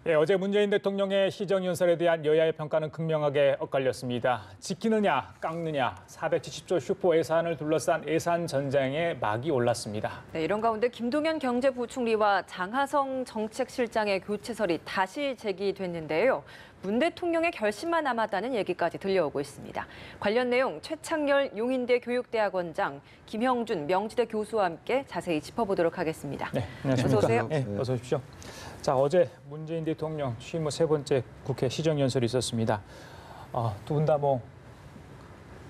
예, 어제 문재인 대통령의 시정연설에 대한 여야의 평가는 극명하게 엇갈렸습니다. 지키느냐, 깎느냐, 470조 슈퍼 예산을 둘러싼 예산 전쟁에 막이 올랐습니다. 네, 이런 가운데 김동연 경제부총리와 장하성 정책실장의 교체설이 다시 제기됐는데요. 문 대통령의 결심만 남았다는 얘기까지 들려오고 있습니다. 관련 내용 최창렬 용인대 교육대학원장, 김형준 명지대 교수와 함께 자세히 짚어보도록 하겠습니다. 네, 안녕하십니까. 어서 오세요. 네, 어서 오십시오. 자, 어제 문재인 대통령 취임 후 세 번째 국회 시정연설이 있었습니다. 두 분 다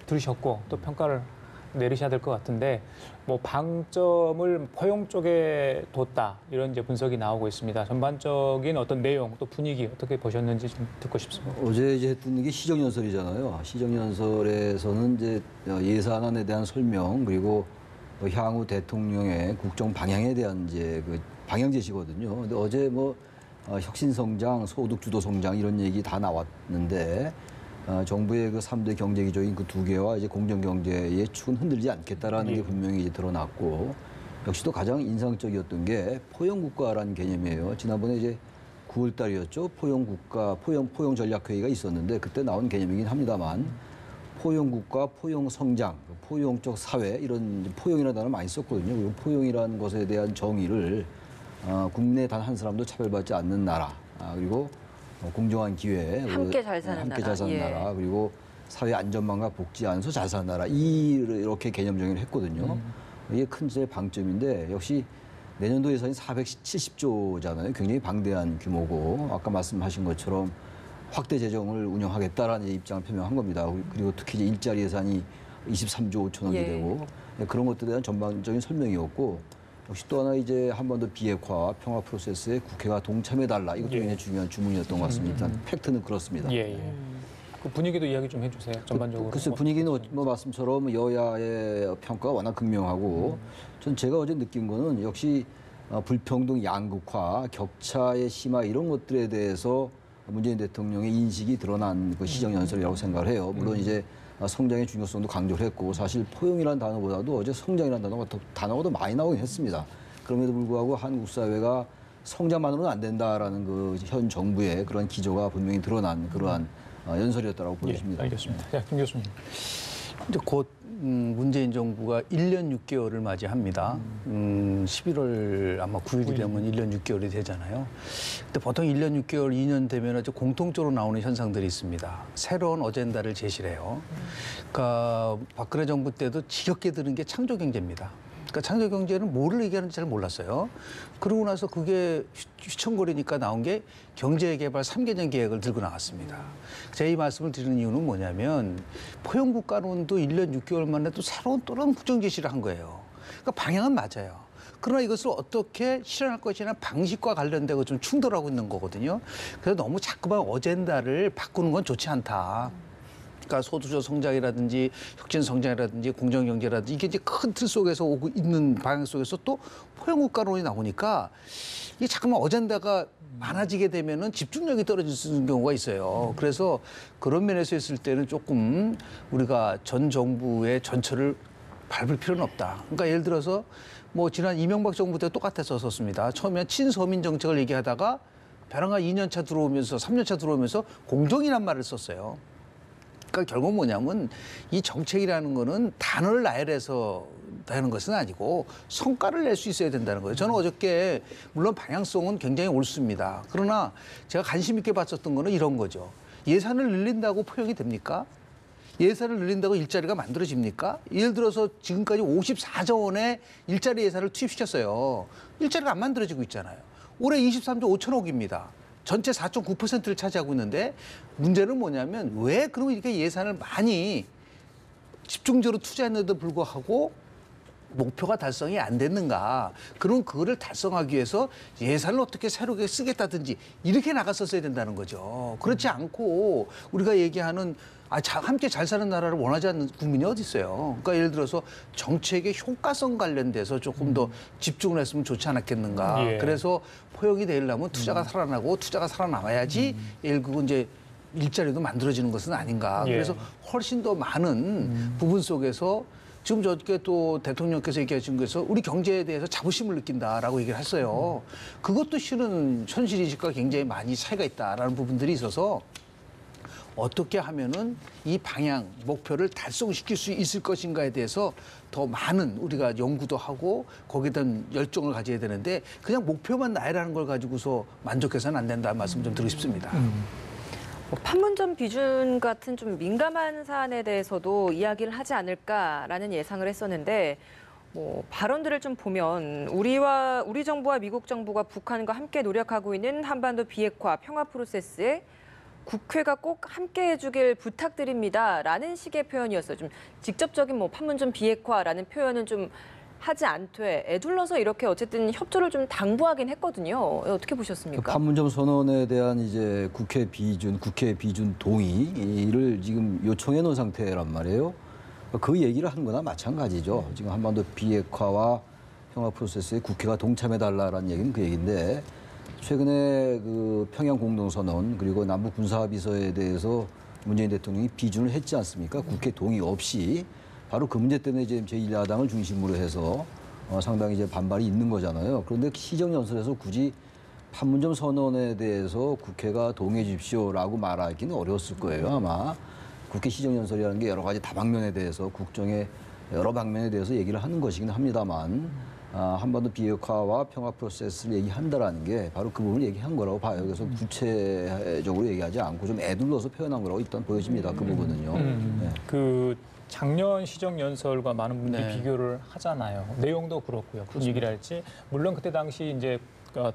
들으셨고 또 평가를 내리셔야 될 것 같은데 방점을 포용 쪽에 뒀다 이런 이제 분석이 나오고 있습니다. 전반적인 어떤 내용 또 분위기 어떻게 보셨는지 좀 듣고 싶습니다. 어제 이제 했던 게 시정연설이잖아요. 시정연설에서는 이제 예산안에 대한 설명 그리고 향후 대통령의 국정 방향에 대한 이제 그 방향 제시거든요. 근데 어제 혁신 성장, 소득 주도 성장 이런 얘기 다 나왔는데 정부의 그 3대 경제 기조인 그 두 개와 이제 공정 경제의 축은 흔들리지 않겠다라는 게 분명히 이제 드러났고 역시 또 가장 인상적이었던 게 포용 국가라는 개념이에요. 지난번에 이제 9월 달이었죠. 포용 국가, 포용 전략 회의가 있었는데 그때 나온 개념이긴 합니다만 포용 국가, 포용 성장, 포용적 사회 이런 포용이라는 단어를 많이 썼거든요. 그리고 포용이라는 것에 대한 정의를 국내 단 한 사람도 차별받지 않는 나라, 그리고 공정한 기회, 함께 잘 사는 나라, 그리고 사회 안전망과 복지 안에서 잘 사는 나라 이렇게 개념 정의를 했거든요. 이게 큰 제 방점인데 역시 내년도 예산이 470조잖아요. 굉장히 방대한 규모고 아까 말씀하신 것처럼 확대 재정을 운영하겠다라는 입장을 표명한 겁니다. 그리고 특히 이제 일자리 예산이 23조 5천억이 되고 그런 것들에 대한 전반적인 설명이었고 역시 또 하나 이제 한 번 더 비핵화 평화 프로세스에 국회가 동참해달라 이것도 굉장히 중요한 주문이었던 것 같습니다. 일단 팩트는 그렇습니다. 그 분위기도 이야기 좀 해주세요. 전반적으로. 글쎄 분위기는 말씀처럼 여야의 평가가 워낙 극명하고 전 제가 어제 느낀 거는 역시 불평등 양극화, 격차의 심화 이런 것들에 대해서 문재인 대통령의 인식이 드러난 그 시정연설이라고 생각을 해요. 물론 이제 성장의 중요성도 강조를 했고 사실 포용이라는 단어보다도 어제 성장이라는 단어가 더 많이 나오긴 했습니다. 그럼에도 불구하고 한국 사회가 성장만으로는 안 된다라는 그 현 정부의 그런 기조가 분명히 드러난 그러한 연설이었다고 보여집니다. 알겠습니다. 자, 김 교수님. 이제 곧 문재인 정부가 1년 6개월을 맞이합니다. 11월 아마 9일이 되면 1년 6개월이 되잖아요. 근데 보통 1년 6개월, 2년 되면 공통적으로 나오는 현상들이 있습니다. 새로운 어젠다를 제시를 해요. 그러니까 박근혜 정부 때도 지겹게 들은 게 창조경제입니다. 그러니까 창조경제는 뭐를 얘기하는지 잘 몰랐어요. 그러고 나서 그게 휘청거리니까 나온 게 경제개발 3개년 계획을 들고 나왔습니다. 제가 이 말씀을 드리는 이유는 뭐냐면 포용국가론도 1년 6개월 만에 또 새로운 또 다른 국정 제시를 한 거예요. 그러니까 방향은 맞아요. 그러나 이것을 어떻게 실현할 것이냐 방식과 관련되고 좀 충돌하고 있는 거거든요. 그래서 너무 자꾸만 어젠다를 바꾸는 건 좋지 않다. 그러니까 소득적 성장이라든지 혁신 성장이라든지 공정 경제라든지 이게 이제 큰 틀 속에서 오고 있는 방향 속에서 또 포용국가론이 나오니까 이게 자꾸만 어젠다가 많아지게 되면은 집중력이 떨어질 수 있는 경우가 있어요. 그래서 그런 면에서 있을 때는 조금 우리가 전 정부의 전철을 밟을 필요는 없다. 그러니까 예를 들어서 지난 이명박 정부 때 똑같았었습니다. 처음에 친서민 정책을 얘기하다가 벼랑가 2년차 들어오면서 3년차 들어오면서 공정이란 말을 썼어요. 그러니까 결국 뭐냐면 이 정책이라는 거는 단어를 나열해서 하는 것은 아니고 성과를 낼 수 있어야 된다는 거예요. 저는 어저께 물론 방향성은 굉장히 옳습니다. 그러나 제가 관심 있게 봤었던 거는 이런 거죠. 예산을 늘린다고 포용이 됩니까? 예산을 늘린다고 일자리가 만들어집니까? 예를 들어서 지금까지 54조 원의 일자리 예산을 투입시켰어요. 일자리가 안 만들어지고 있잖아요. 올해 23조 5천억입니다. 전체 4.9%를 차지하고 있는데 문제는 뭐냐면 왜 그럼 이렇게 예산을 많이 집중적으로 투자했는데도 불구하고 목표가 달성이 안 됐는가. 그럼 그거를 달성하기 위해서 예산을 어떻게 새롭게 쓰겠다든지 이렇게 나갔었어야 된다는 거죠. 그렇지 않고 우리가 얘기하는 함께 잘 사는 나라를 원하지 않는 국민이 어디 있어요. 그러니까 예를 들어서 정책의 효과성 관련돼서 조금 더 집중을 했으면 좋지 않았겠는가. 그래서 포용이 되려면 투자가 살아나고 투자가 살아남아야지 결국은 이제 일자리도 만들어지는 것은 아닌가. 그래서 훨씬 더 많은 부분 속에서 지금 저렇게 또 대통령께서 얘기하신 거에서 우리 경제에 대해서 자부심을 느낀다라고 얘기를 했어요. 그것도 실은 현실인식과 굉장히 많이 차이가 있다라는 부분들이 있어서 어떻게 하면은 이 방향, 목표를 달성시킬 수 있을 것인가에 대해서 더 많은 우리가 연구도 하고 거기에 대한 열정을 가져야 되는데 그냥 목표만 나열하는 걸 가지고서 만족해서는 안 된다는 말씀 좀 드리고 싶습니다. 뭐 판문점 비준 같은 좀 민감한 사안에 대해서도 이야기를 하지 않을까라는 예상을 했었는데 뭐 발언들을 좀 보면 우리 정부와 미국 정부가 북한과 함께 노력하고 있는 한반도 비핵화 평화 프로세스에 국회가 꼭 함께 해주길 부탁드립니다라는 식의 표현이었어요. 좀 직접적인 뭐 판문점 비핵화라는 표현은 좀 하지 않되 애둘러서 이렇게 어쨌든 협조를 좀 당부하긴 했거든요. 어떻게 그 보셨습니까? 판문점 선언에 대한 이제 국회 비준 동의를 지금 요청해 놓은 상태란 말이에요. 그 얘기를 한 거나 마찬가지죠. 지금 한반도 비핵화와 평화 프로세스에 국회가 동참해 달라라는 얘기는 그 얘기인데 최근에 그 평양 공동선언 그리고 남북 군사합의서에 대해서 문재인 대통령이 비준을 했지 않습니까? 국회 동의 없이 바로 그 문제 때문에 이제 제1야당을 중심으로 해서 상당히 이제 반발이 있는 거잖아요. 그런데 시정연설에서 굳이 판문점 선언에 대해서 국회가 동의해 주십시오라고 말하기는 어려웠을 거예요, 아마. 국회 시정연설이라는 게 여러 가지 다방면에 대해서 국정의 여러 방면에 대해서 얘기를 하는 것이긴 합니다만 한반도 비핵화와 평화 프로세스를 얘기한다라는 게 바로 그 부분을 얘기한 거라고 봐요. 그래서 구체적으로 얘기하지 않고 좀 애둘러서 표현한 거라고 일단 보여집니다. 그 부분은요. 네. 그 작년 시정연설과 많은 분들이 네. 비교를 하잖아요. 내용도 그렇고요. 분위기랄지. 물론 그때 당시 이제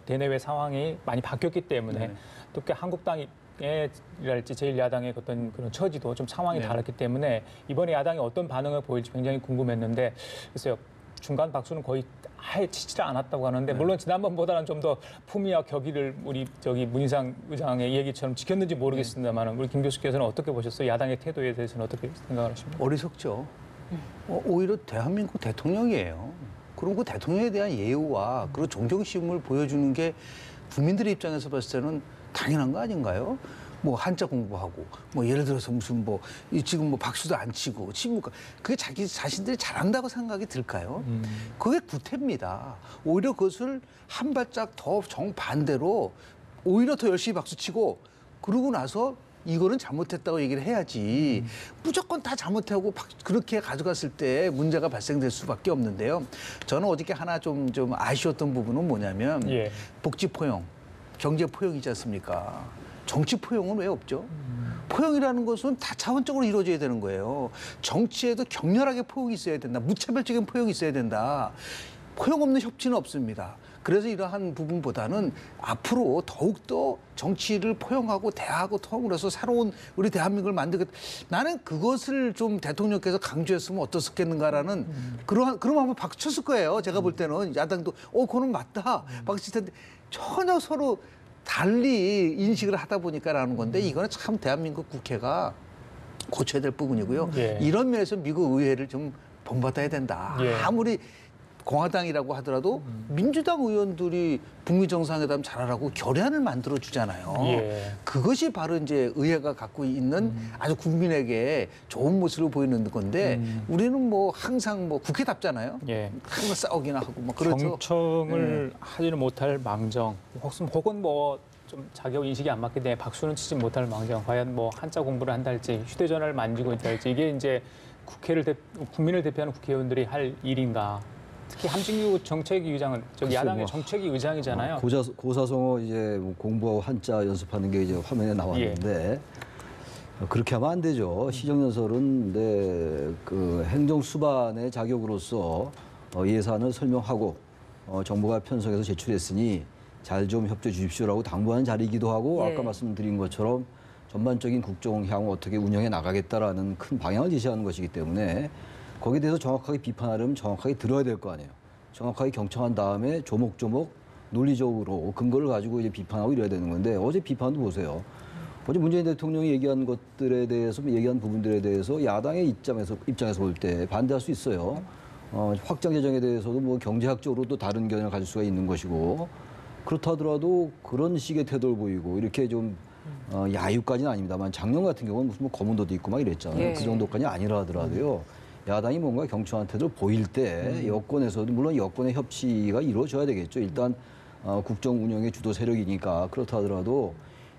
대내외 상황이 많이 바뀌었기 때문에 또 한국당이 랄지 제1야당의 어떤 그런 처지도 좀 상황이 다르기 때문에 이번에 야당이 어떤 반응을 보일지 굉장히 궁금했는데 글쎄요. 중간 박수는 거의 아예 치지를 않았다고 하는데 물론 지난번보다는 좀 더 품위와 격의를 우리 문희상 의장의 얘기처럼 지켰는지 모르겠습니다만 우리 김 교수께서는 어떻게 보셨어요? 야당의 태도에 대해서는 어떻게 생각을 하십니까? 어리석죠. 오히려 대한민국 대통령이에요. 그리고 그 대통령에 대한 예우와 그리고 존경심을 보여주는 게 국민들의 입장에서 봤을 때는 당연한 거 아닌가요? 뭐 한자 공부하고 뭐 예를 들어서 무슨 뭐 지금 뭐 박수도 안 치고 치니까 그게 자기 자신들이 잘한다고 생각이 들까요? 그게 구태입니다. 오히려 그것을 한 발짝 더 정반대로 오히려 더 열심히 박수 치고 그러고 나서 이거는 잘못했다고 얘기를 해야지 무조건 다 잘못하고 그렇게 가져갔을 때 문제가 발생될 수밖에 없는데요. 저는 어저께 하나 좀 아쉬웠던 부분은 뭐냐면 복지 포용, 경제 포용이지 않습니까? 정치 포용은 왜 없죠? 포용이라는 것은 다차원적으로 이루어져야 되는 거예요. 정치에도 격렬하게 포용이 있어야 된다. 무차별적인 포용이 있어야 된다. 포용 없는 협치는 없습니다. 그래서 이러한 부분보다는 앞으로 더욱더 정치를 포용하고 대화하고 통으로서 새로운 우리 대한민국을 만들겠다. 나는 그것을 좀 대통령께서 강조했으면 어떻겠는가라는 그럼 한번 박수 쳤을 거예요. 제가 볼 때는 야당도 그거는 맞다. 박수 칠 텐데 전혀 서로 달리 인식을 하다 보니까라는 건데 이거는 참 대한민국 국회가 고쳐야 될 부분이고요. 이런 면에서 미국 의회를 좀 본받아야 된다. 아무리 공화당이라고 하더라도 민주당 의원들이 북미 정상회담 잘하라고 결의안을 만들어 주잖아요. 그것이 바로 이제 의회가 갖고 있는 아주 국민에게 좋은 모습을 보이는 건데 우리는 뭐 항상 뭐 국회답잖아요. 항상 싸우기나 하고 뭐 그렇죠. 경청을 하지는 못할 망정, 혹은 뭐 좀 자격 인식이 안 맞기 때문에 박수는 치지 못할 망정. 과연 뭐 한자 공부를 한달지 휴대전화를 만지고 있달지 이게 이제 국민을 대표하는 국회의원들이 할 일인가? 특히 함진규 정책위 의장은 야당의 정책위 의장이잖아요. 고사성어 이제 뭐 공부하고 한자 연습하는 게 이제 화면에 나왔는데 그렇게 하면 안 되죠. 시정연설은 그 행정 수반의 자격으로서 예산을 설명하고 정부가 편성해서 제출했으니 잘 좀 협조해 주십시오라고 당부하는 자리이기도 하고 아까 말씀드린 것처럼 전반적인 국정 향후 어떻게 운영해 나가겠다라는 큰 방향을 제시하는 것이기 때문에 거기에 대해서 정확하게 비판하려면 정확하게 들어야 될 거 아니에요. 정확하게 경청한 다음에 조목조목 논리적으로 근거를 가지고 이제 비판하고 이래야 되는 건데 어제 비판도 보세요. 어제 문재인 대통령이 얘기한 것들에 대해서 얘기한 부분들에 대해서 야당의 입장에서 볼 때 반대할 수 있어요. 확장 재정에 대해서도 뭐 경제학적으로도 다른 견해를 가질 수가 있는 것이고 그렇다 하더라도 그런 식의 태도를 보이고 이렇게 좀 야유까지는 아닙니다만 작년 같은 경우는 무슨 뭐 검은도도 있고 막 이랬잖아요. 그 정도까지 아니라 하더라도요. 야당이 뭔가 경청한 태도를 보일 때 여권에서도 물론 여권의 협치가 이루어져야 되겠죠. 일단 국정 운영의 주도 세력이니까 그렇다 하더라도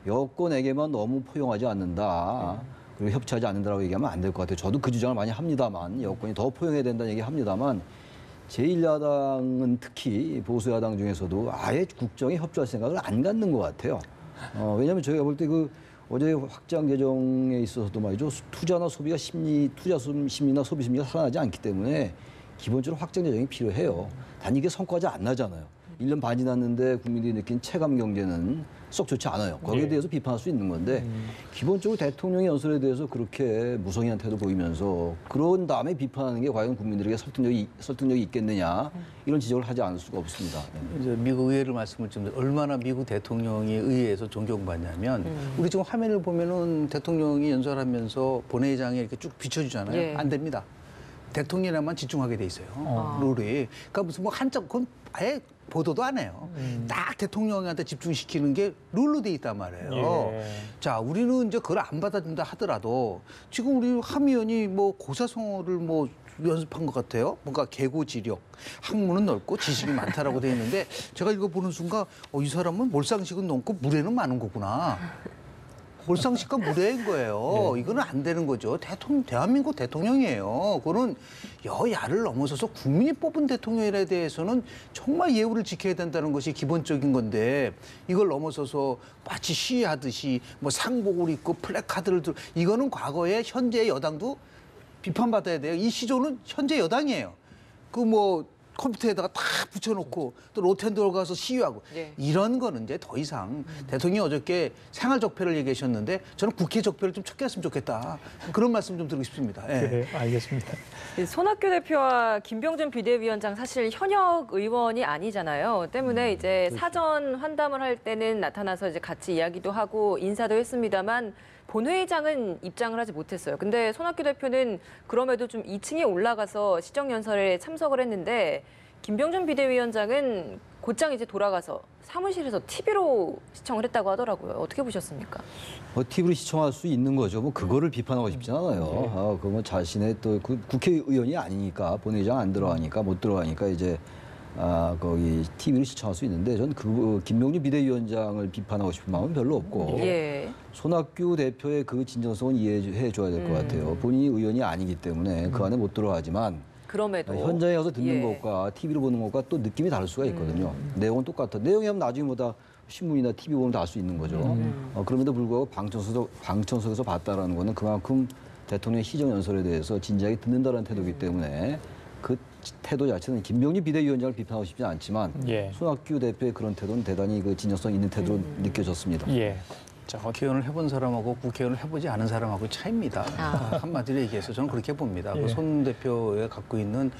여권에게만 너무 포용하지 않는다. 그리고 협치하지 않는다라고 얘기하면 안 될 것 같아요. 저도 그 주장을 많이 합니다만 여권이 더 포용해야 된다는 얘기 합니다만 제1야당은 특히 보수야당 중에서도 아예 국정에 협조할 생각을 안 갖는 것 같아요. 왜냐하면 저희가 볼 때 그 어제 확장 재정에 있어서도 말이죠. 투자나 소비가 투자 심리나 소비 심리가 살아나지 않기 때문에 기본적으로 확장 재정이 필요해요. 단 이게 성과가 안 나잖아요. 1년 반이 지났는데 국민들이 느낀 체감 경제는 썩 좋지 않아요. 거기에 대해서 비판할 수 있는 건데 기본적으로 대통령의 연설에 대해서 그렇게 무성의한 태도 보이면서 그런 다음에 비판하는 게 과연 국민들에게 설득력이 있겠느냐 이런 지적을 하지 않을 수가 없습니다. 네. 이제 미국 의회를 말씀을 좀 얼마나 미국 대통령이 의회에서 존경받냐면 우리 지금 화면을 보면은 대통령이 연설하면서 본회의장에 이렇게 쭉 비춰주잖아요. 예. 안 됩니다. 대통령에만 집중하게 돼 있어요. 룰이. 그러니까 무슨 뭐 한쪽 그건 아예 보도도 안 해요. 딱 대통령한테 집중시키는 게 룰로 돼 있단 말이에요. 예. 자, 우리는 이제 그걸 안 받아준다 하더라도 지금 우리 함 의원이 뭐 고사성어를 뭐 연습한 것 같아요. 뭔가 계고지력, 학문은 넓고 지식이 많다라고 돼 있는데 제가 이거 보는 순간 이 사람은 몰상식은 넘고 물에는 많은 거구나. 몰상식과 무례인 거예요. 이거는 안 되는 거죠. 대한민국 대통령이에요. 그거는 여야를 넘어서서 국민이 뽑은 대통령에 대해서는 정말 예우를 지켜야 된다는 것이 기본적인 건데 이걸 넘어서서 마치 시위하듯이 뭐 상복을 입고 플래카드를 들고 이거는 과거에 현재 여당도 비판받아야 돼요. 이 시조는 현재 여당이에요. 그 뭐 컴퓨터에다가 다 붙여놓고 또 로텐도어 가서 시위하고 네. 이런 거는 이제 더 이상 대통령이 어저께 생활 적폐를 얘기하셨는데 저는 국회 적폐를 좀 척결했으면 좋겠다. 그런 말씀 좀 드리고 싶습니다. 예. 네, 알겠습니다. 손학규 대표와 김병준 비대위원장 사실 현역 의원이 아니잖아요. 때문에 이제 사전 환담을 할 때는 나타나서 이제 같이 이야기도 하고 인사도 했습니다만 본회의장은 입장을 하지 못했어요. 근데 손학규 대표는 그럼에도 좀 2층에 올라가서 시정연설에 참석을 했는데 김병준 비대위원장은 곧장 이제 돌아가서 사무실에서 TV로 시청을 했다고 하더라고요. 어떻게 보셨습니까? TV로 시청할 수 있는 거죠. 뭐 그거를 비판하고 싶진 않아요. 그건 자신의 또 국회의원이 아니니까 본회의장 안 들어가니까 못 들어가니까 이제 거기 TV로 시청할 수 있는데 저는 김병준 비대위원장을 비판하고 싶은 마음은 별로 없고 예. 손학규 대표의 그 진정성은 이해해 줘야 될 것 같아요. 본인이 의원이 아니기 때문에 그 안에 못 들어가지만 그럼에도 현장에 가서 듣는 예. 것과 TV로 보는 것과 또 느낌이 다를 수가 있거든요. 내용은 똑같아. 내용이 하면 나중에 뭐다 신문이나 TV 보면 다 알 수 있는 거죠. 그럼에도 불구하고 방청석에서 봤다라는 거는 그만큼 대통령의 시정연설에 대해서 진지하게 듣는다는 태도이기 때문에 그 태도 자체는 김병준 비대위원장을 비판하고 싶지 않지만 예. 손학규 대표의 그런 태도는 대단히 그 진정성 있는 태도로 느껴졌습니다. 예. 자, 국회의원을 해본 사람하고 국회의원을 해보지 않은 사람하고 차이입니다. 한마디로 얘기해서 저는 그렇게 봅니다. 예. 그 손 대표가 갖고 있는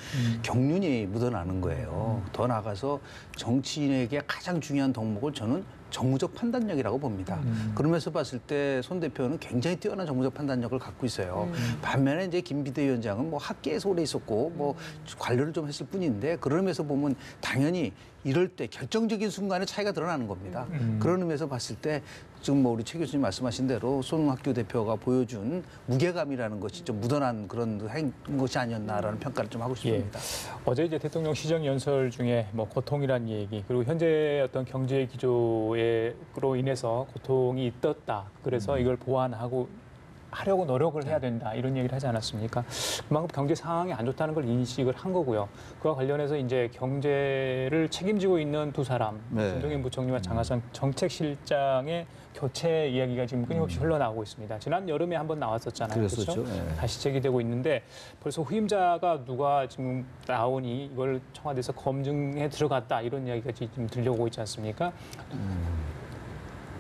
경륜이 묻어나는 거예요. 더 나아가서 정치인에게 가장 중요한 덕목을 저는 정무적 판단력이라고 봅니다. 그러면서 봤을 때 손 대표는 굉장히 뛰어난 정무적 판단력을 갖고 있어요. 반면에 이제 김 비대위원장은 뭐 학계에서 오래 있었고 뭐 관료를 좀 했을 뿐인데 그런 의미에서 보면 당연히 이럴 때 결정적인 순간에 차이가 드러나는 겁니다. 그런 의미에서 봤을 때 지금 뭐 우리 최 교수님 말씀하신 대로 손학규 대표가 보여준 무게감이라는 것이 좀 묻어난 그런 것이 아니었나라는 평가를 좀 하고 싶습니다. 어제 이제 대통령 시정 연설 중에 뭐 고통이란 얘기 그리고 현재 어떤 경제 기조로 인해서 고통이 있었다. 그래서 이걸 보완하고 하려고 노력을 해야 된다 이런 얘기를 하지 않았습니까? 그만큼 경제 상황이 안 좋다는 걸 인식을 한 거고요. 그와 관련해서 이제 경제를 책임지고 있는 두 사람, 네. 김동연 부총리와 장하성 정책실장의 교체 이야기가 지금 끊임없이 흘러나오고 있습니다. 지난 여름에 한번 나왔었잖아요. 그랬었죠. 그렇죠? 네. 다시 제기되고 있는데 벌써 후임자가 누가 지금 나오니 이걸 청와대에서 검증해 들어갔다 이런 이야기가 지금 들려오고 있지 않습니까?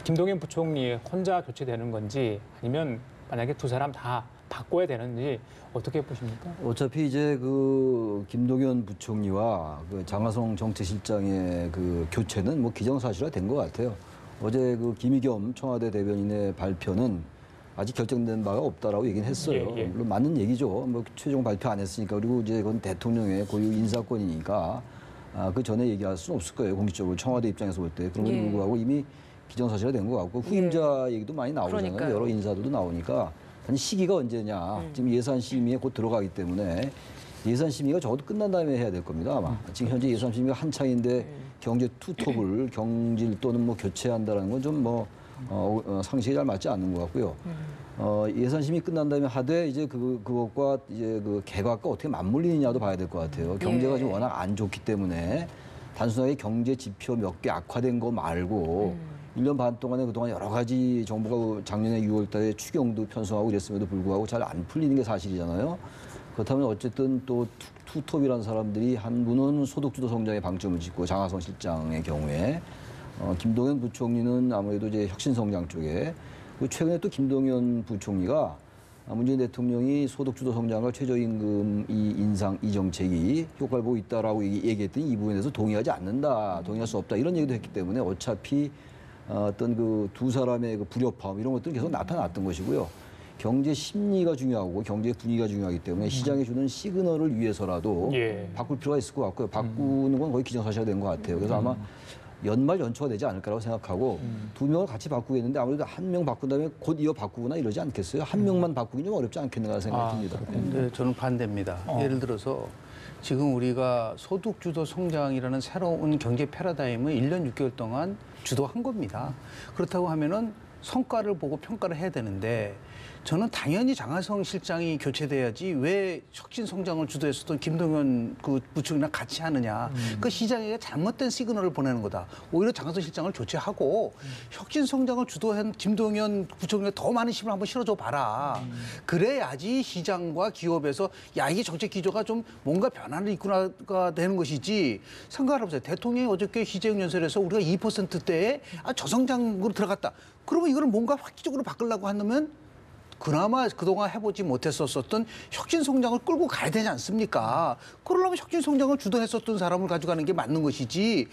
김동연 부총리 혼자 교체되는 건지 아니면 만약에 두 사람 다 바꿔야 되는지 어떻게 보십니까? 어차피 이제 그 김동연 부총리와 그 장하성 정책실장의 그 교체는 뭐 기정사실화 된 것 같아요. 어제 그 김의겸 청와대 대변인의 발표는 아직 결정된 바가 없다라고 얘기는 했어요. 예, 예. 물론 맞는 얘기죠. 뭐 최종 발표 안 했으니까 그리고 이제 그건 대통령의 고유 인사권이니까 그 전에 얘기할 수는 없을 거예요. 공식적으로 청와대 입장에서 볼 때. 그럼에도 예. 불구하고 이미 기정사실화 된 것 같고 후임자 얘기도 많이 나오잖아요. 그러니까요. 여러 인사들도 나오니까 단 시기가 언제냐. 지금 예산 심의에 곧 들어가기 때문에 예산 심의가 적어도 끝난 다음에 해야 될 겁니다. 아마 지금 현재 예산 심의가 한창인데 경제 투톱을 경질 또는 뭐 교체한다는 건 좀 뭐 상식에 잘 맞지 않는 것 같고요. 예산 심의 끝난 다음에 하되 이제 그것과 이제 그 개각과 어떻게 맞물리느냐도 봐야 될 것 같아요. 경제가 지금 워낙 안 좋기 때문에 단순하게 경제 지표 몇 개 악화된 거 말고 1년 반 동안에 그동안 여러 가지 정부가 작년에 6월 달에 추경도 편성하고 이랬음에도 불구하고 잘 안 풀리는 게 사실이잖아요. 그렇다면 어쨌든 또 투톱이라는 사람들이 한 분은 소득주도 성장에 방점을 짓고 장하성 실장의 경우에 김동연 부총리는 아무래도 이제 혁신성장 쪽에 최근에 또 김동연 부총리가 문재인 대통령이 소득주도 성장과 최저임금 인상 이 정책이 효과를 보고 있다라고 얘기했더니 이 부분에 대해서 동의하지 않는다, 동의할 수 없다 이런 얘기도 했기 때문에 어차피 어떤 그 두 사람의 그 불협화음 이런 것들은 계속 나타났던 것이고요. 경제 심리가 중요하고 경제 분위기가 중요하기 때문에 시장에 주는 시그널을 위해서라도 바꿀 필요가 있을 것 같고요. 바꾸는 건 거의 기정사실화 된 것 같아요. 그래서 아마 연말 연초가 되지 않을까라고 생각하고 두 명을 같이 바꾸겠는데 아무래도 한 명 바꾼 다음에 곧 이어 바꾸거나 이러지 않겠어요? 한 명만 바꾸긴 좀 어렵지 않겠는가 생각이 듭니다. 근데 저는 반대입니다. 예를 들어서 지금 우리가 소득주도 성장이라는 새로운 경제 패러다임을 1년 6개월 동안 주도한 겁니다. 그렇다고 하면은 성과를 보고 평가를 해야 되는데 저는 당연히 장하성 실장이 교체돼야지 왜 혁신 성장을 주도했었던 김동연 그 부총리랑 같이 하느냐. 그 시장에게 잘못된 시그널을 보내는 거다. 오히려 장하성 실장을 교체하고 혁신 성장을 주도한 김동연 부총리가 더 많은 힘을 한번 실어줘 봐라. 그래야지 시장과 기업에서 야 이게 정책 기조가 좀 뭔가 변화를 이끌어가 되는 것이지. 생각을 해보세요. 대통령이 어저께 희재형 연설에서 우리가 2%대에 저성장으로 들어갔다. 그러면 이거를 뭔가 획기적으로 바꾸려고 한다면 그나마 그동안 해보지 못했었던 혁신 성장을 끌고 가야 되지 않습니까? 그러려면 혁신 성장을 주도했었던 사람을 가져가는 게 맞는 것이지.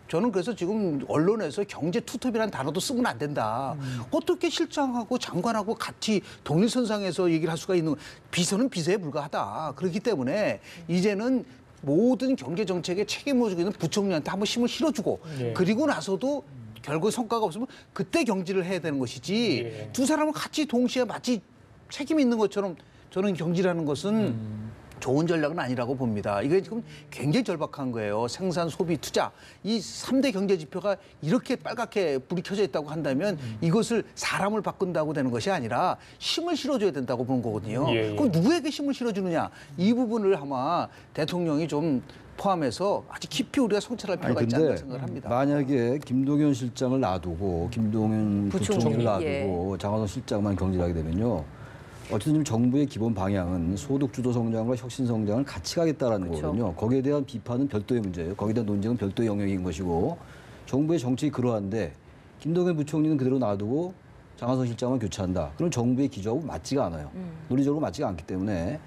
저는 그래서 지금 언론에서 경제 투톱이라는 단어도 쓰면 안 된다. 어떻게 실장하고 장관하고 같이 동일선상에서 얘기를 할 수가 있는 비서는 비서에 불과하다. 그렇기 때문에 이제는 모든 경제 정책에 책임을 지고 있는 부총리한테 한번 힘을 실어주고 그리고 나서도 결국 성과가 없으면 그때 경질을 해야 되는 것이지 두 사람을 같이 동시에 마치 책임이 있는 것처럼 저는 경질하는 것은 좋은 전략은 아니라고 봅니다. 이게 지금 굉장히 절박한 거예요. 생산, 소비, 투자. 이 3대 경제 지표가 이렇게 빨갛게 불이 켜져 있다고 한다면 이것을 사람을 바꾼다고 되는 것이 아니라 힘을 실어줘야 된다고 보는 거거든요. 그럼 누구에게 힘을 실어주느냐. 이 부분을 아마 대통령이 좀 포함해서 아주 깊이 우리가 성찰할 필요가 있지 않나 생각을 합니다. 만약에 김동연 실장을 놔두고 김동연 부총리를 놔두고 장하성 실장만 경질하게 되면요. 어쨌든 지금 정부의 기본 방향은 소득주도 성장과 혁신 성장을 같이 가겠다라는 거거든요. 거기에 대한 비판은 별도의 문제예요. 거기에 대한 논쟁은 별도의 영역인 것이고 정부의 정책이 그러한데 김동연 부총리는 그대로 놔두고 장하성 실장만 교체한다. 그럼 정부의 기조하고 맞지가 않아요. 논리적으로 맞지가 않기 때문에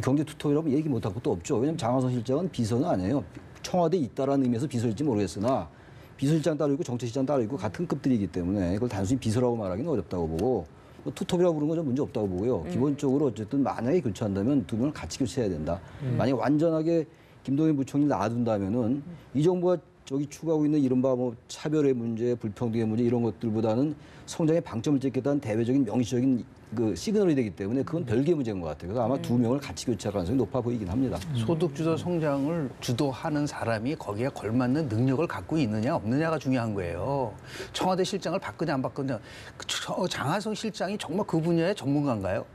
경제 투톱이라고 얘기 못할 것도 없죠. 왜냐하면 장하성 실장은 비서는 아니에요. 청와대에 있다라는 의미에서 비서일지 모르겠으나 비서실장 따로 있고 정책실장 따로 있고 같은 급들이기 때문에 이걸 단순히 비서라고 말하기는 어렵다고 보고 투톱이라고 부르는 건 좀 문제 없다고 보고요. 기본적으로 어쨌든 만약에 교체한다면 두 명을 같이 교체해야 된다. 만약에 완전하게 김동연 부총리를 놔둔다면은 이 정부가 저기 추구하고 있는 이른바 뭐 차별의 문제, 불평등의 문제 이런 것들보다는 성장에 방점을 찍겠다는 대외적인 명시적인 그 시그널이 되기 때문에 그건 별개의 문제인 것 같아요. 그래서 아마 두 명을 같이 교체할 가능성이 높아 보이긴 합니다. 소득주도 성장을 주도하는 사람이 거기에 걸맞는 능력을 갖고 있느냐 없느냐가 중요한 거예요. 청와대 실장을 바꾸냐 안 바꾸냐. 장하성 실장이 정말 그 분야의 전문가인가요?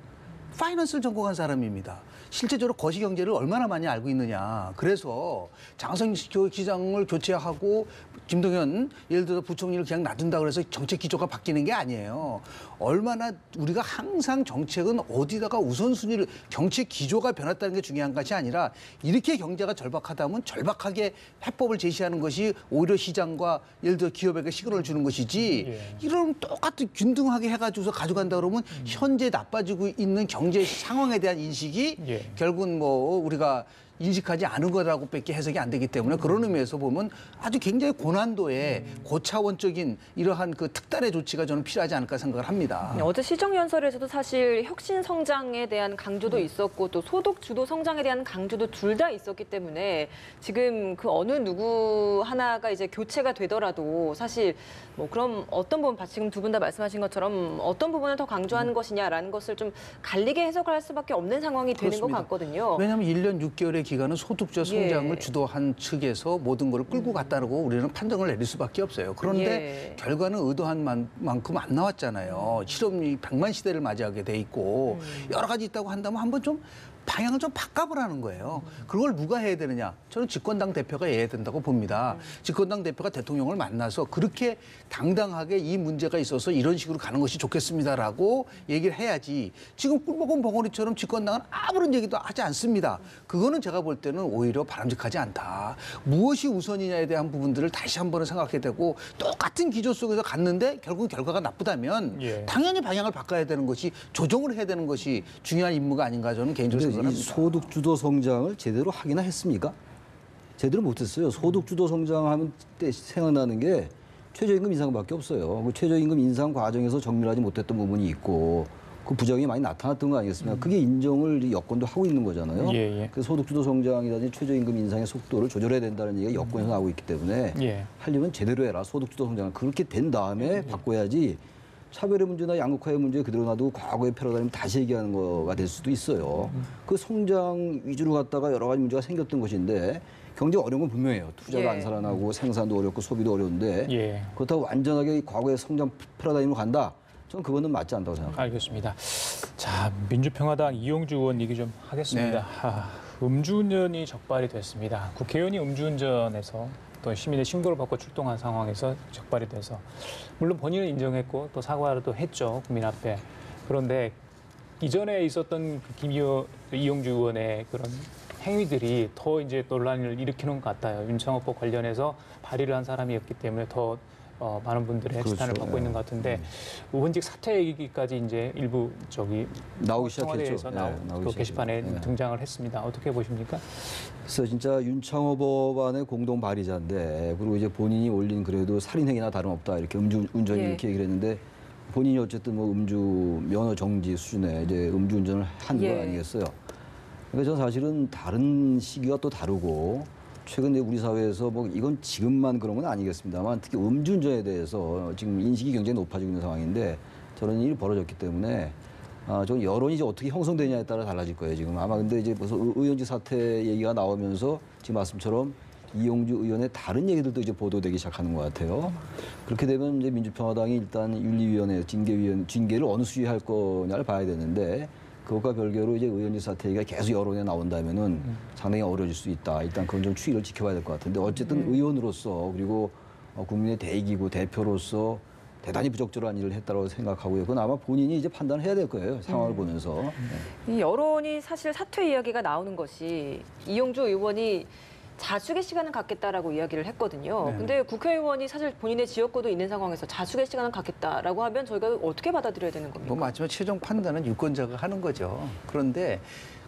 파이낸스를 전공한 사람입니다. 실제적으로 거시경제를 얼마나 많이 알고 있느냐. 그래서 장하성 시장을 교체하고 김동연 예를 들어 부총리를 그냥 놔둔다 그래서 정책 기조가 바뀌는 게 아니에요. 얼마나 우리가 항상 정책은 어디다가 우선순위를 정책 기조가 변했다는 게 중요한 것이 아니라 이렇게 경제가 절박하다면 절박하게 해법을 제시하는 것이 오히려 시장과 예를 들어 기업에게 시그널을 주는 것이지 이런 똑같은 균등하게 해가지고서 가져간다 그러면 현재 나빠지고 있는 경제 상황에 대한 인식이 결국은 뭐 우리가 인식하지 않은 거라고밖에 해석이 안 되기 때문에 그런 의미에서 보면 아주 굉장히 고난도의 고차원적인 이러한 그 특단의 조치가 저는 필요하지 않을까 생각을 합니다. 어제 시정연설에서도 사실 혁신 성장에 대한 강조도 있었고 또 소득 주도 성장에 대한 강조도 둘 다 있었기 때문에 지금 그 어느 누구 하나가 이제 교체가 되더라도 사실 뭐 그럼 어떤 부분 지금 두 분 다 말씀하신 것처럼 어떤 부분을 더 강조하는 것이냐라는 것을 좀 갈리게 해석을 할 수밖에 없는 상황이 되는 것 그렇습니다. 같거든요. 왜냐하면 1년 6개월의 기간은 소득주도 성장을 예. 주도한 측에서 모든 걸 끌고 갔다고 우리는 판정을 내릴 수밖에 없어요. 그런데 예. 결과는 의도한 만큼 안 나왔잖아요. 실업률이 100만 시대를 맞이하게 돼 있고 여러 가지 있다고 한다면 한번 좀 방향을 좀 바꿔보라는 거예요. 그걸 누가 해야 되느냐? 저는 집권당 대표가 해야 된다고 봅니다. 집권당 대표가 대통령을 만나서 그렇게 당당하게 이 문제가 있어서 이런 식으로 가는 것이 좋겠습니다라고 얘기를 해야지. 지금 꿀먹은 벙어리처럼 집권당은 아무런 얘기도 하지 않습니다. 그거는 제가 볼 때는 오히려 바람직하지 않다. 무엇이 우선이냐에 대한 부분들을 다시 한번 생각해야 되고 똑같은 기조 속에서 갔는데 결국 결과가 나쁘다면 예. 당연히 방향을 바꿔야 되는 것이 조정을 해야 되는 것이 중요한 임무가 아닌가 저는 개인적으로 근데 이 생각합니다. 소득 주도 성장을 제대로 하기나 했습니까? 제대로 못했어요. 소득 주도 성장하면 때 생각나는 게 최저임금 인상밖에 없어요. 그 최저임금 인상 과정에서 정밀하지 못했던 부분이 있고 그 부작용이 많이 나타났던 거 아니겠습니까? 그게 인정을 여권도 하고 있는 거잖아요. 예, 예. 그래서 소득 주도 성장이라든지 최저임금 인상의 속도를 조절해야 된다는 얘기가 여권에서 나오고 있기 때문에 예. 하려면 제대로 해라. 소득 주도 성장을 그렇게 된 다음에 바꿔야지. 차별의 문제나 양극화의 문제 그대로 놔두고 과거의 패러다임 다시 얘기하는 거가 될 수도 있어요. 그 성장 위주로 갔다가 여러 가지 문제가 생겼던 것인데 경제 어려운 건 분명해요. 투자가 예. 안 살아나고 생산도 어렵고 소비도 어려운데 예. 그렇다고 완전하게 과거의 성장 패러다임으로 간다? 저는 그거는 맞지 않다고 생각합니다. 알겠습니다. 자, 민주평화당 이용주 의원 얘기 좀 하겠습니다. 네. 음주운전이 적발이 됐습니다. 국회의원이 음주운전에서 또 시민의 신고를 받고 출동한 상황에서 적발이 돼서 물론 본인은 인정했고 또 사과도 했죠. 국민 앞에. 그런데 이전에 있었던 그 이용주 의원의 그런 행위들이 더 이제 논란을 일으키는 것 같아요. 윤창호법 관련해서 발의를 한 사람이었기 때문에 더 많은 분들의 그렇죠. 지탄을 받고 예. 있는 것 같은데 의원직 사퇴 얘기까지 이제 일부 나오기 시작했죠. 청와대에서 예, 나온 나오기 그 시작했죠. 게시판에 예. 등장을 했습니다. 어떻게 보십니까? 그래서 진짜 윤창호 법안의 공동 발의자인데 그리고 이제 본인이 올린 그래도 살인행위나 다름없다 이렇게 음주운전 예. 이렇게 얘기를 했는데 본인이 어쨌든 뭐 음주 면허 정지 수준의 이제 음주운전을 한 거 예. 아니겠어요. 그러니까 저는 사실은 다른 시기가 또 다르고 최근에 우리 사회에서 뭐 이건 지금만 그런 건 아니겠습니다만 특히 음주운전에 대해서 지금 인식이 굉장히 높아지고 있는 상황인데 저런 일이 벌어졌기 때문에 좀 여론이 이제 어떻게 형성되냐에 따라 달라질 거예요 지금 아마 근데 이제 벌써 의원직 사퇴 얘기가 나오면서 지금 말씀처럼 이용주 의원의 다른 얘기들도 이제 보도되기 시작하는 것 같아요. 그렇게 되면 이제 민주평화당이 일단 윤리위원회 징계를 어느 수위에 할 거냐를 봐야 되는데 그것과 별개로 이제 의원직 사퇴 얘기가 계속 여론에 나온다면은 상당히 어려워질 수 있다. 일단 그건 좀 추이를 지켜봐야 될 것 같은데 어쨌든 의원으로서 그리고 국민의 대의기구 대표로서 대단히 부적절한 일을 했다고 생각하고요. 그건 아마 본인이 이제 판단을 해야 될 거예요. 상황을 보면서. 이 여론이 사실 사퇴 이야기가 나오는 것이 이용주 의원이 자숙의 시간을 갖겠다라고 이야기를 했거든요. 네. 근데 국회의원이 사실 본인의 지역구도 있는 상황에서 자숙의 시간을 갖겠다라고 하면 저희가 어떻게 받아들여야 되는 겁니까? 뭐 마지막 최종 판단은 유권자가 하는 거죠. 그런데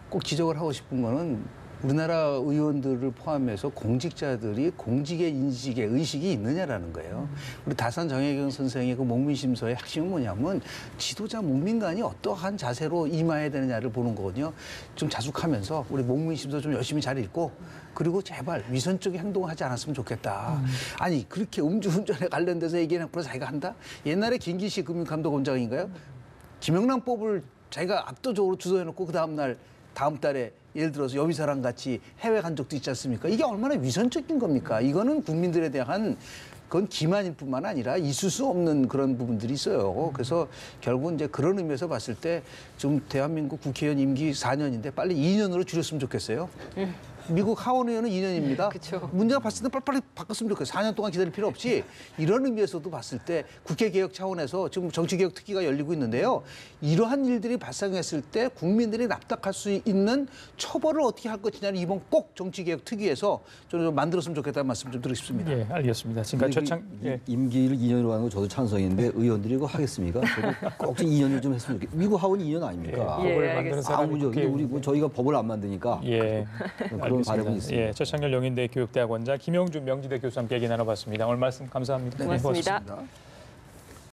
꼭 지적을 하고 싶은 거는 우리나라 의원들을 포함해서 공직자들이 공직의 인식에 의식이 있느냐라는 거예요. 우리 다산 정혜경 선생의 그 목민심서의 핵심은 뭐냐면 지도자 문민관이 어떠한 자세로 임해야 되느냐를 보는 거거든요. 좀 자숙하면서 우리 목민심서 좀 열심히 잘 읽고 그리고 제발 위선적인 행동을 하지 않았으면 좋겠다. 아니 그렇게 음주운전에 관련돼서 얘기는 앞으로 자기가 한다? 옛날에 김기식 금융감독원장인가요? 김영란법을 자기가 압도적으로 주도해놓고 그 다음 달에 예를 들어서 여비사랑 같이 해외 간 적도 있지 않습니까? 이게 얼마나 위선적인 겁니까? 이거는 국민들에 대한 그건 기만일 뿐만 아니라 있을 수 없는 그런 부분들이 있어요. 그래서 결국은 이제 그런 의미에서 봤을 때 좀 대한민국 국회의원 임기 4년인데 빨리 2년으로 줄였으면 좋겠어요. 미국 하원 의원은 2년입니다. 그쵸. 문제가 봤을 때 빨리빨리 바꿨으면 좋겠어요. 4년 동안 기다릴 필요 없이 이런 의미에서도 봤을 때 국회 개혁 차원에서 지금 정치개혁 특위가 열리고 있는데요. 이러한 일들이 발생했을 때 국민들이 납득할 수 있는 처벌을 어떻게 할 것이냐는 이번 꼭 정치개혁 특위에서 좀 만들었으면 좋겠다는 말씀 좀 드리고 싶습니다. 예, 알겠습니다. 지금까지 임기를 2년으로 하는 거 저도 찬성인데 의원들이 그거 하겠습니까? 저도 꼭 2년을 좀 했으면 좋겠어요. 미국 하원 2년 아닙니까? 예, 법을 만드는 알겠습니다. 사람이 문제. 근데 우리 뭐 저희가 법을 안 만드니까 예. 그런 알겠습니다. 바람이 있습니다. 예, 최창렬 영인대 교육대학원장 김용준 명지대 교수와 함께 얘기 나눠봤습니다. 오늘 말씀 감사합니다. 고맙습니다. 고맙습니다.